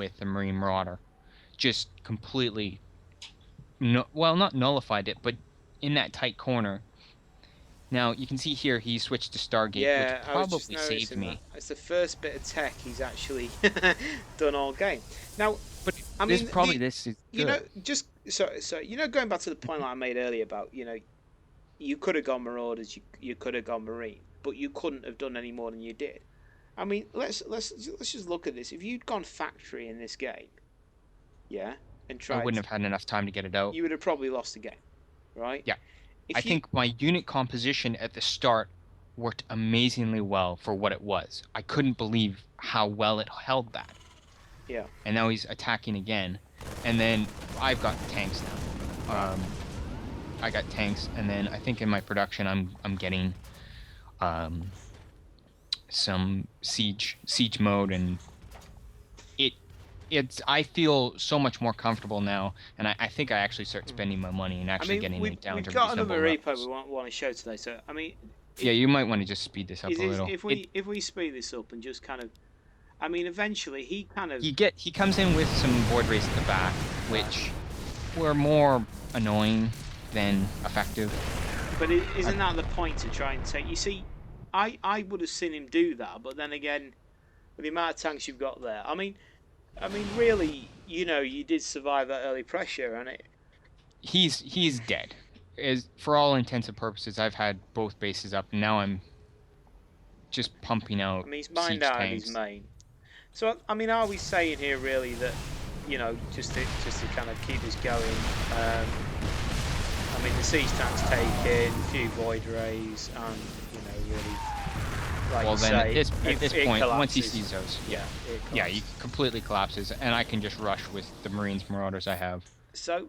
with the Marine Marauder. Just completely, no, well, not nullified it, but in that tight corner. Now, you can see here he switched to Stargate, which Yeah, I was just probably saved noticing that. me. It's the first bit of tech he's actually done all game. Now, But I mean, this is you know, good. just going back to the point that I made earlier about, you could have gone Marauders, you could have gone Marine, but you couldn't have done any more than you did. I mean, let's just look at this. If you'd gone Factory in this game, yeah, and I tried, wouldn't have had enough time to get it out. you would have probably lost the game, right? Yeah. I If you, think my unit composition at the start worked amazingly well for what it was. I couldn't believe how well it held that. yeah, And now he's attacking again. And then I've got tanks now. right. I got tanks, and then I think in my production I'm getting um, some siege mode, and it it's I feel so much more comfortable now, and I think I actually start Hmm. spending my money and I actually mean, getting it down we've to got another reasonable repo we levels. want to show today. So I mean, Yeah, if you might want to just speed this up a little. if we speed this up and just kind of, I mean, eventually he kind of, He comes in with some void rays at the back, right. which were more annoying than effective. But I, isn't that the point to try and take? You see, I would have seen him do that, but then again, with the amount of tanks you've got there, I mean, really, you did survive that early pressure, and it. he's dead. Is for all intents and purposes, I've had both bases up, and now I'm just pumping I out mean, he's mined siege out at his tanks. main. So I mean, are we saying here really that, just to kind of keep this going? I mean, the siege tank's taken, a few void rays, and really, like Well, you then say, at this it point, once he collapses. sees those, Yeah, it yeah, he collapses. completely collapses, and I can just rush with the Marines Marauders I have. So,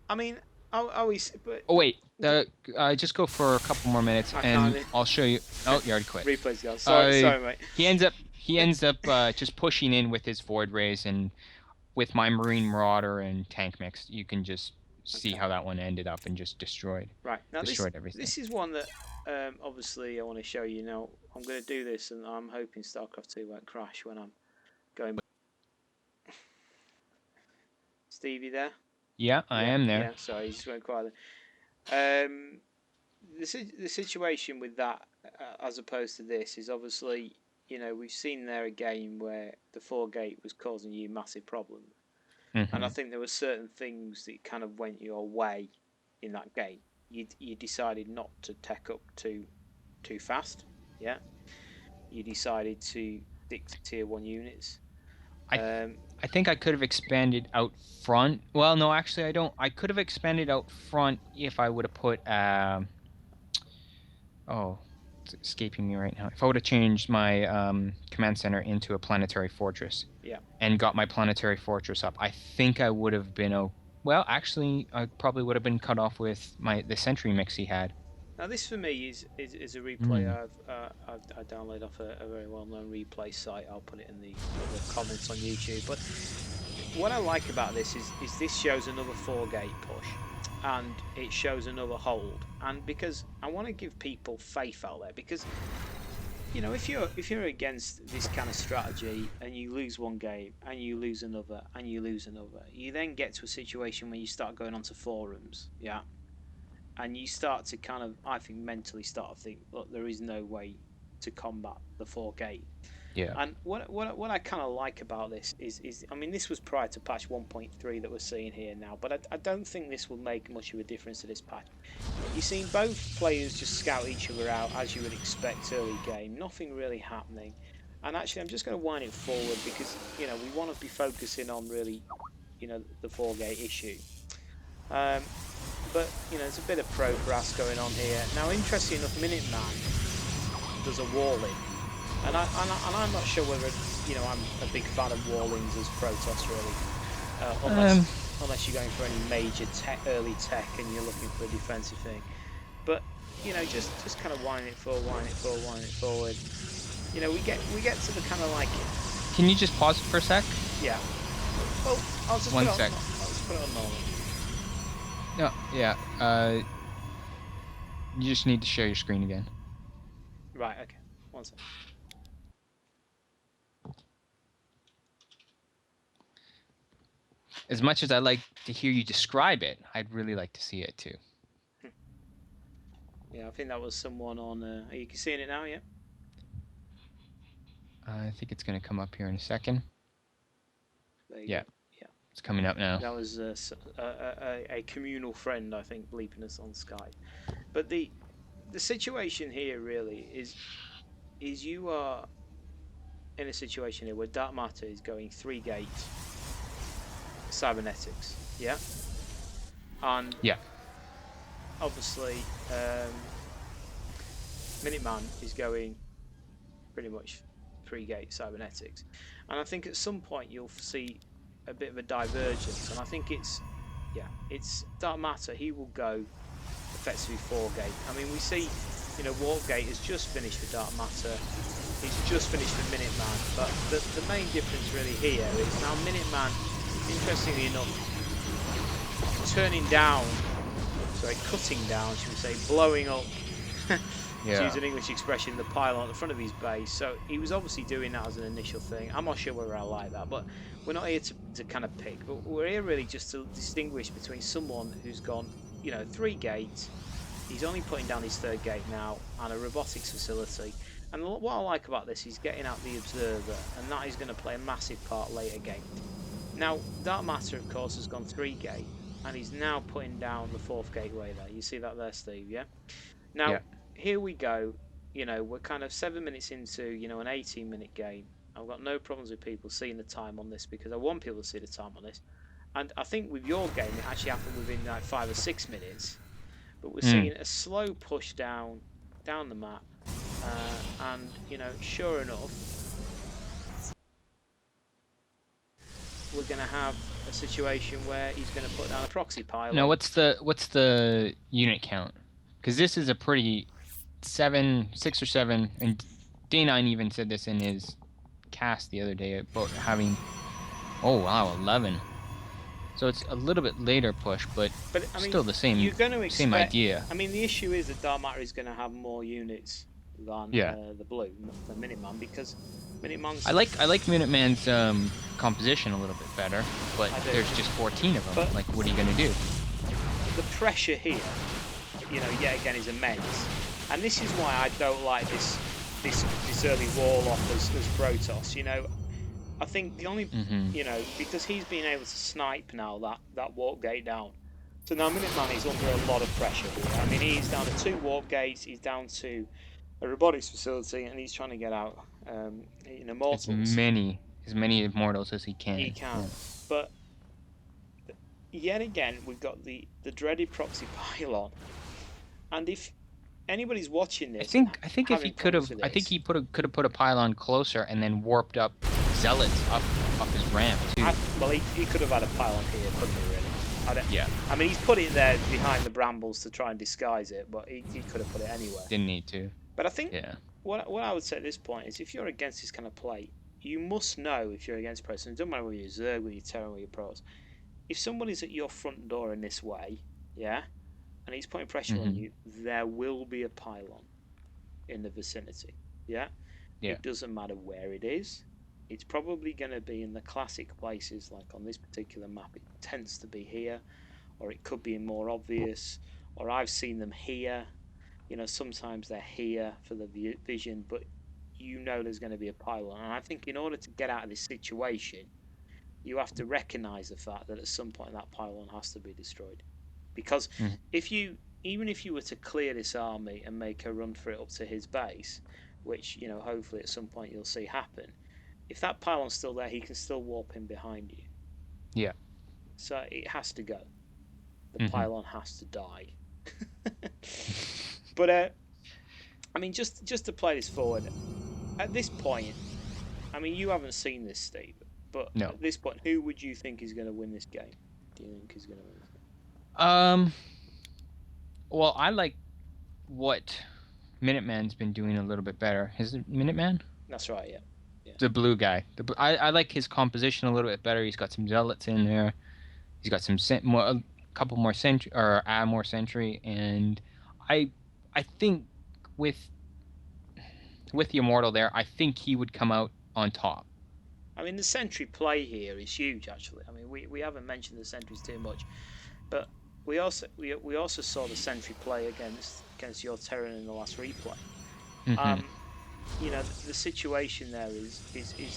I mean, are we? But Oh wait, just go for a couple more minutes, I and can't. I'll show you. Oh, you already quit. Replay's gone. Sorry, Uh, sorry, mate. he ends up just pushing in with his void rays, and with my Marine Marauder and tank mix, you can just see Okay. how that one ended up and just Right now, destroyed everything. this is one that obviously I want to show you. Now I'm going to do this, and I'm hoping StarCraft 2 won't crash when I'm going. Stevie there? Yeah, I Yeah, am there. yeah. Sorry, you just went quiet. Um, the situation with that, as opposed to this, is obviously we've seen there a game where the 4 gate was causing you massive problems, and I Hmm. think there were certain things that kind of went your way in that game. You decided not to tech up too fast. Yeah, you decided to stick to tier 1 units. I th Um, I think I could have expanded out front. Well, no, actually, I don't. I could have expanded out front if I would have put oh, it's escaping me right now. If I would have changed my command center into a planetary fortress yeah. and got my planetary fortress up, I think I would have been well, actually, I probably would have been cut off with the sentry mix he had. Now this for me is a replay Mm. I downloaded off a very well known replay site. I'll put it in the comments on YouTube. But what I like about this is this shows another 4 gate push, and it shows another hold. And because I want to give people faith out there, because if you're against this kind of strategy and you lose one game and you lose another and you lose another, you then get to a situation where you start going onto forums, yeah, and you start to kind of, I think, mentally start to think, look, there is no way to combat the 4 gate. Yeah. And what I kind of like about this is I mean, this was prior to patch 1.3 that we're seeing here now, but I don't think this will make much of a difference to this patch. You've seen both players just scout each other out as you would expect early game, nothing really happening. And actually, I'm just going to wind it forward because we want to be focusing on really the 4 gate issue. Um, but there's a bit of progress going on here. Now, interesting enough, Minuteman does a wall in, and I'm not sure whether I'm a big fan of wallings as Protoss really, Um, unless you're going for any major early tech and you're looking for a defensive thing. But just kind of wind it forward, wind it forward, wind it forward. We get to the kind of like, can you just pause it for a sec? yeah. Well, I'll just One sec. put it on normal. No, yeah. You just need to share your screen again. Right. Okay. One sec. as much as I like to hear you describe it, I'd really like to see it too. Yeah, I think that was someone on. Are you seeing it now? Yeah. I think it's going to come up here in a second. There you Yeah, go. Yeah. it's coming up now. That was a communal friend, I think, bleeping us on Skype. But the situation here really is you are in a situation here where Dark Matter is going 3-gate cybernetics, yeah, and Yeah. obviously Minuteman is going pretty much 3-gate cybernetics, and I think at some point you'll see a bit of a divergence, and I think it's Dark Matter. He will go effectively 4-gate. I mean, we see, Warpgate has just finished for Dark Matter. He's just finished for Minuteman, but the main difference really here is now Minuteman, interestingly enough, cutting down, should we say, blowing up, to use an English expression, the pylon at the front of his base. So he was obviously doing that as an initial thing. I'm not sure whether I like that, but we're not here to kind of pick, but we're here really just to distinguish between someone who's gone, 3-gate, he's only putting down his 3rd gate now, and a robotics facility. And what I like about this, he's getting out the Observer, and that is going to play a massive part later game. Now, Dark Matter, of course, has gone 3-gate, and he's now putting down the 4th gateway there. You see that there, Steve, yeah? Now, here we go. We're kind of 7 minutes into, an 18-minute game. I've got no problems with people seeing the time on this because I want people to see the time on this. And I think with your game, it actually happened within like 5 or 6 minutes. But we're seeing a slow push down the map. And, sure enough, we're going to have a situation where he's going to put down a proxy pylon. Now, what's the unit count? Because this is a pretty 6 or 7, and D9 even said this in his cast the other day about having, 11. So it's a little bit later push, but I mean, still the same. You're going to expect, same idea. I mean, the issue is that Dark Matter is going to have more units than the blue, the Minuteman, because Minuteman's. I like Minuteman's composition a little bit better, but there's just 14 of them. But like, what are you going to do? The pressure here, yet again, is immense, and this is why I don't like this early Warlock as Protoss. I think the only, because he's been able to snipe now that warp gate down. So now Minuteman is under a lot of pressure here. I mean, he's down to 2 warp gates, he's down to a robotics facility, and he's trying to get out Immortals. As many Immortals as he can. He can. Yeah. But yet again, we've got the dreaded proxy pylon. And if anybody's watching this, I think if he could have, he could have put a pylon closer and then warped up Zealots up his ramp too. He could have had a pylon here, couldn't he? Really? I mean, he's put it there behind the brambles to try and disguise it, but he could have put it anywhere. Didn't need to. But I think what I would say at this point is, if you're against this kind of play, you must know if you're against Protoss. It doesn't matter whether you're Zerg, whether you're Terran, whether you're Protoss. If somebody's at your front door in this way, and he's putting pressure on you, there will be a pylon in the vicinity. It doesn't matter where it is. It's probably going to be in the classic places, like on this particular map. It tends to be here, or it could be more obvious, or I've seen them here. Sometimes they're here for the vision, but there's going to be a pylon. And I think in order to get out of this situation, you have to recognise the fact that at some point that pylon has to be destroyed. Because even if you were to clear this army and make a run for it up to his base, which hopefully at some point you'll see happen, if that pylon's still there, he can still warp in behind you. Yeah. So it has to go. The pylon has to die. But I mean, just to play this forward, at this point, I mean, you haven't seen this, Steve, but at this point, who would you think is going to win this game? Do you think is going to win this game? Well, I like what Minuteman's been doing a little bit better. Is it Minuteman? That's right, yeah. The blue guy. I like his composition a little bit better. He's got some Zealots in there. He's got a couple more sentry, or more sentry, and I think with the Immortal there, I think he would come out on top. I mean, the sentry play here is huge, actually. I mean, we haven't mentioned the sentries too much, but we also saw the sentry play against your Terran in the last replay. You know, the situation there is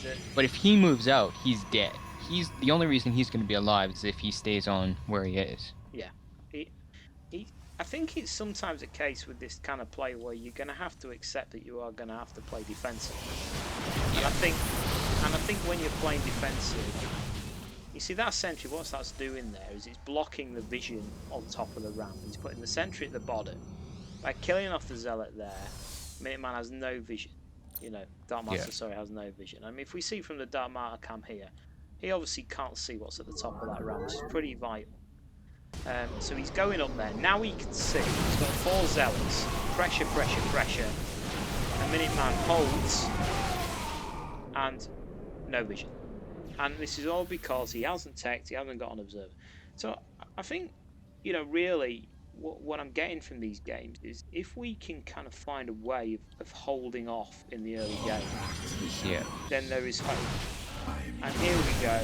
that. But if he moves out, he's dead. He's the only reason he's going to be alive is if he stays on where he is. Yeah, I think it's sometimes a case with this kind of play where you're going to have to accept that you are going to have to play defensive. Yeah. And I think when you're playing defensive, you see that sentry. What that's doing there is it's blocking the vision on top of the ramp. He's putting the sentry at the bottom. By killing off the zealot there, Minuteman has no vision. You know, Dark Master, has no vision. I mean, if we see from the Dark Master cam here, he obviously can't see what's at the top of that ramp, which is pretty vital. So he's going up there. Now he can see. He's got 4 zealots. Pressure, pressure, pressure. And Minuteman holds. And no vision. And this is all because he hasn't teched, he hasn't got an observer. So I think, you know, really, what I'm getting from these games is if we can kind of find a way of holding off in the early game, then there is hope. And here we go.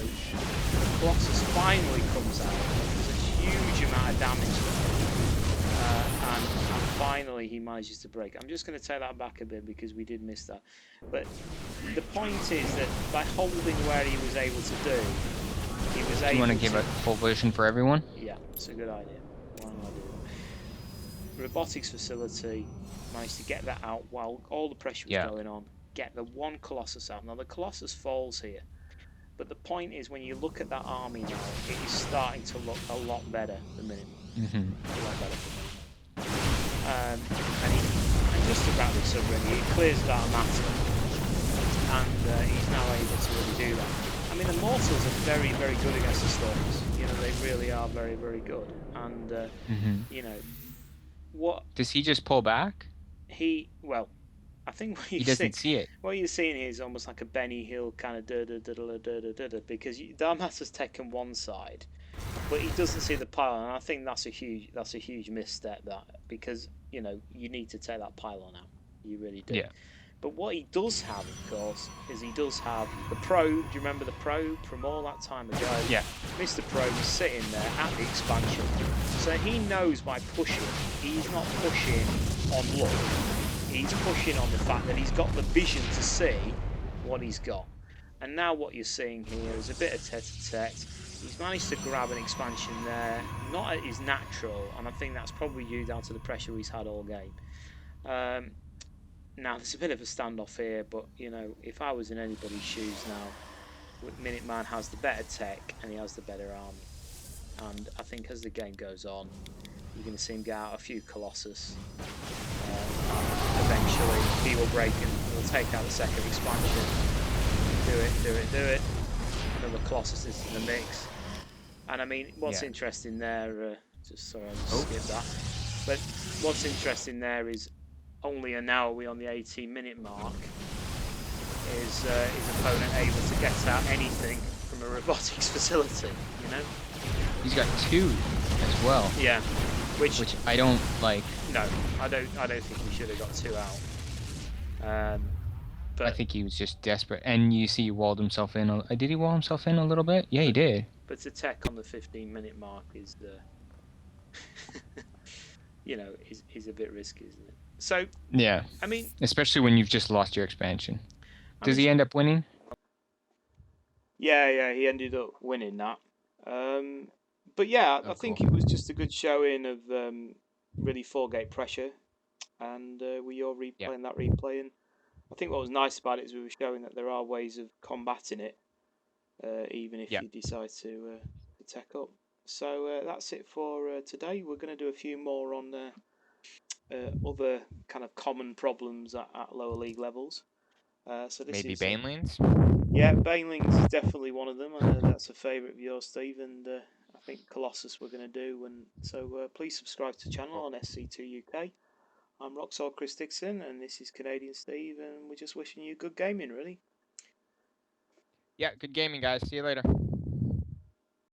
Colossus finally comes out. There's a huge amount of damage there. And finally he manages to break. I'm just going to take that back a bit because we did miss that. But the point is that by holding where he was able to do, he was able to... Do you want to give a full version for everyone? Yeah, it's a good idea. Why not do that? Robotics facility, managed to get that out while all the pressure was going on. Get the one Colossus out. Now the Colossus falls here. But the point is, when you look at that army now, it is starting to look a lot better than Minuteman. A lot better than Minuteman. And just to wrap this up, really, he clears that matter, and he's now able to really do that. I mean, the Mortals are very, very good against the Storms. You know, they really are very, very good. And you know, what does he just pull back? Well, I think what he doesn't see it. What you're seeing here is almost like a Benny Hill kind of because Dark Master's taken one side, but he doesn't see the pylon, and I think that's a huge misstep, that, because you know you need to take that pylon out. You really do. Yeah. But what he does have, of course, is he does have the probe. Do you remember the probe from all that time ago? Yeah. Mr. Probe is sitting there at the expansion, so he knows by pushing, he's not pushing on luck. He's pushing on the fact that he's got the vision to see what he's got. And now what you're seeing here is a bit of tete-a-tete. He's managed to grab an expansion there, not at his natural, and I think that's probably due down to the pressure he's had all game. Now, there's a bit of a standoff here, but, you know, if I was in anybody's shoes now, Minuteman has the better tech and he has the better army. And I think as the game goes on, you're going to see him get out a few Colossus. Eventually, he will break and will take out the second expansion. Do it. Another Colossus is in the mix. And I mean, what's interesting there, sorry, I just skipped that. But what's interesting there is only now are we on the 18-minute mark. Is his opponent able to get out anything from a robotics facility? You know, he's got 2 as well. Yeah. Which I don't like. No, I don't think he should have got 2 out. But I think he was just desperate, and you see he walled himself in. Did he wall himself in a little bit? Yeah, he did. But to tech on the 15-minute mark is you know, is a bit risky, isn't it? So yeah, I mean, especially when you've just lost your expansion. Does he end up winning? Yeah, he ended up winning that. But yeah, I think it was just a good showing of really 4-gate pressure, and we are replaying that replay. And I think what was nice about it is we were showing that there are ways of combating it, even if you decide to tech up. So that's it for today. We're going to do a few more on other kind of common problems at lower league levels. So this maybe is Banelings? Yeah, Banelings is definitely one of them. I know that's a favourite of yours, Steve, and I think Colossus we're going to do. And so please subscribe to the channel on SC2 UK. I'm Roxall Chris Dixon, and this is Canadian Steve, and we're just wishing you good gaming, really. Yeah, good gaming, guys. See you later.